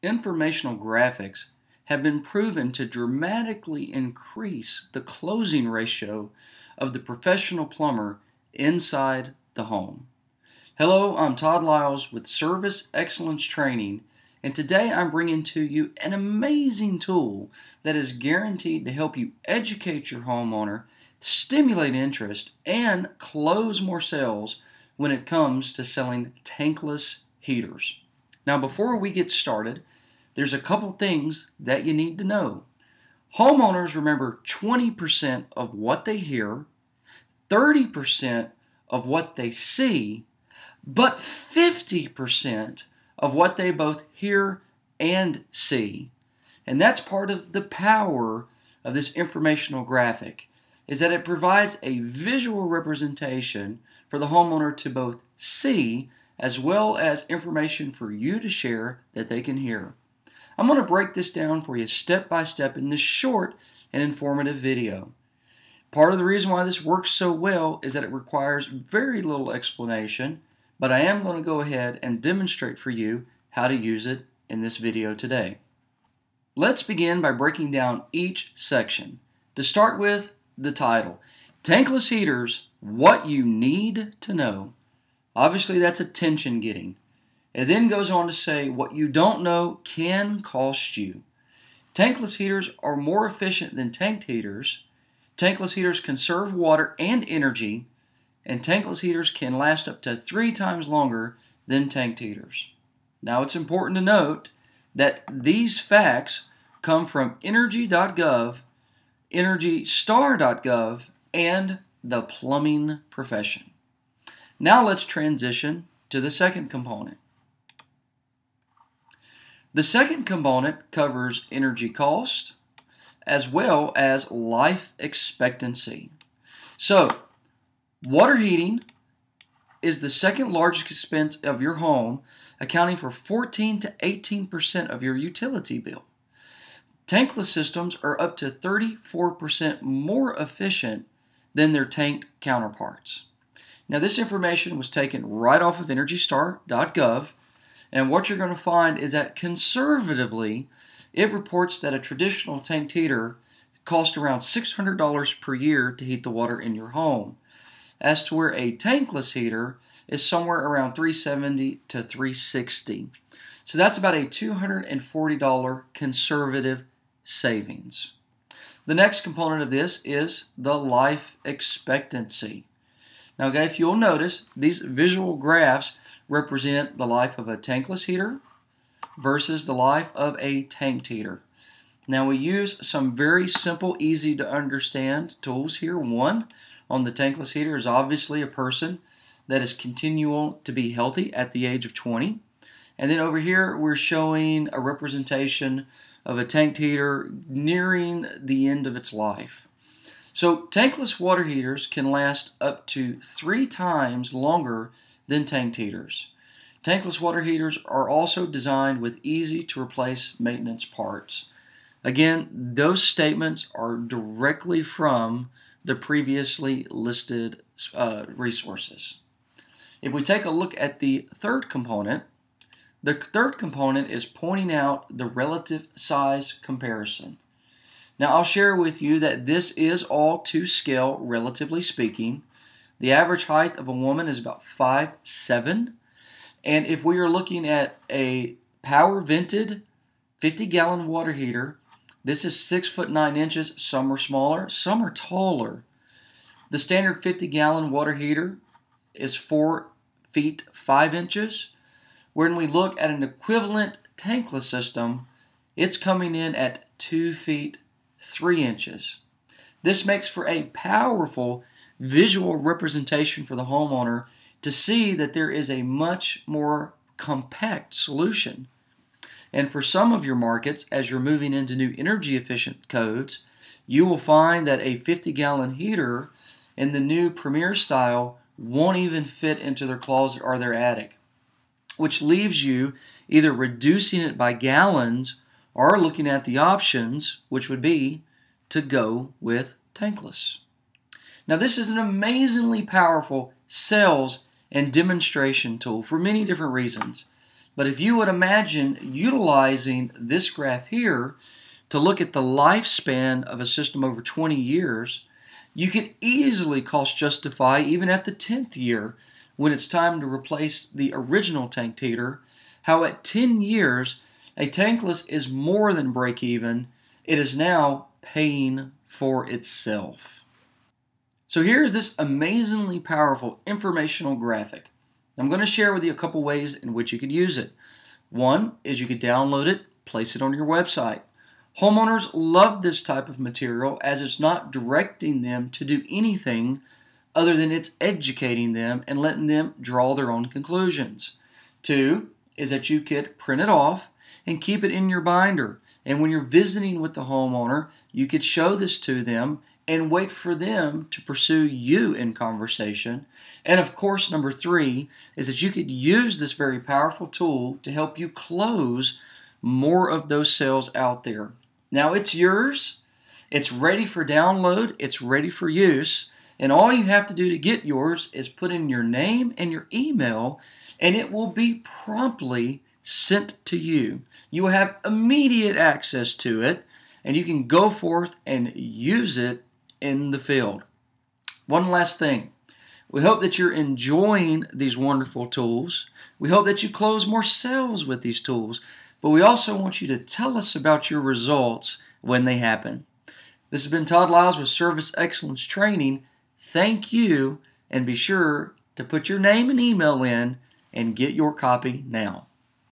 Informational graphics have been proven to dramatically increase the closing ratio of the professional plumber inside the home. Hello, I'm Todd Lyles with Service Excellence Training, and today I'm bringing to you an amazing tool that is guaranteed to help you educate your homeowner, stimulate interest, and close more sales when it comes to selling tankless heaters. Now, before we get started, there's a couple things that you need to know. Homeowners remember 20% of what they hear, 30% of what they see, but 50% of what they both hear and see. And that's part of the power of this informational graphic, is that it provides a visual representation for the homeowner to both see as well as information for you to share that they can hear. I'm going to break this down for you step by step in this short and informative video. Part of the reason why this works so well is that it requires very little explanation, but I am going to go ahead and demonstrate for you how to use it in this video today. Let's begin by breaking down each section. To start with, the title, Tankless Heaters, What You Need to Know. Obviously that's attention getting. It then goes on to say what you don't know can cost you. Tankless heaters are more efficient than tanked heaters. Tankless heaters conserve water and energy, and tankless heaters can last up to 3 times longer than tanked heaters. Now it's important to note that these facts come from energy.gov, EnergyStar.gov, and the plumbing profession. Now let's transition to the second component. The second component covers energy cost as well as life expectancy. So, water heating is the second largest expense of your home, accounting for 14 to 18% of your utility bill. Tankless systems are up to 34% more efficient than their tanked counterparts. Now, this information was taken right off of EnergyStar.gov, and what you're going to find is that conservatively, it reports that a traditional tanked heater costs around $600 per year to heat the water in your home, as to where a tankless heater is somewhere around $370 to $360. So that's about a $240 conservative savings. The next component of this is the life expectancy. Now, guys, if you'll notice, these visual graphs represent the life of a tankless heater versus the life of a tanked heater. Now, we use some very simple, easy to understand tools here. One, on the tankless heater is obviously a person that is continuing to be healthy at the age of 20. And then over here, we're showing a representation of a tanked heater nearing the end of its life. So tankless water heaters can last up to 3 times longer than tanked heaters. Tankless water heaters are also designed with easy to replace maintenance parts. Again, those statements are directly from the previously listed resources. If we take a look at the third component is pointing out the relative size comparison. Now, I'll share with you that this is all to scale, relatively speaking. The average height of a woman is about 5'7", and if we are looking at a power vented 50-gallon water heater, this is 6 foot 9 inches. Some are smaller, some are taller. The standard 50-gallon water heater is 4 feet 5 inches. When we look at an equivalent tankless system, it's coming in at 2 feet 3 inches. This makes for a powerful visual representation for the homeowner to see that there is a much more compact solution. And for some of your markets, as you're moving into new energy efficient codes, you will find that a 50-gallon heater in the new Premier style won't even fit into their closet or their attic, which leaves you either reducing it by gallons or looking at the options, which would be to go with tankless. Now, this is an amazingly powerful sales and demonstration tool for many different reasons. But if you would imagine utilizing this graph here to look at the lifespan of a system over 20 years, you could easily cost justify even at the 10th year when it's time to replace the original tank heater, how at 10 years a tankless is more than break even. It is now paying for itself. So here is this amazingly powerful informational graphic. I'm going to share with you a couple ways in which you could use it. One is you could download it, place it on your website. Homeowners love this type of material as it's not directing them to do anything other than it's educating them and letting them draw their own conclusions. Two is that you could print it off and keep it in your binder. And when you're visiting with the homeowner, you could show this to them and wait for them to pursue you in conversation. And of course, number three is that you could use this very powerful tool to help you close more of those sales out there. Now it's yours, it's ready for download, it's ready for use, and all you have to do to get yours is put in your name and your email, and it will be promptly sent to you. You will have immediate access to it, and you can go forth and use it in the field. One last thing. We hope that you're enjoying these wonderful tools. We hope that you close more sales with these tools, but we also want you to tell us about your results when they happen. This has been Todd Lyles with Service Excellence Training. Thank you, and be sure to put your name and email in and get your copy now.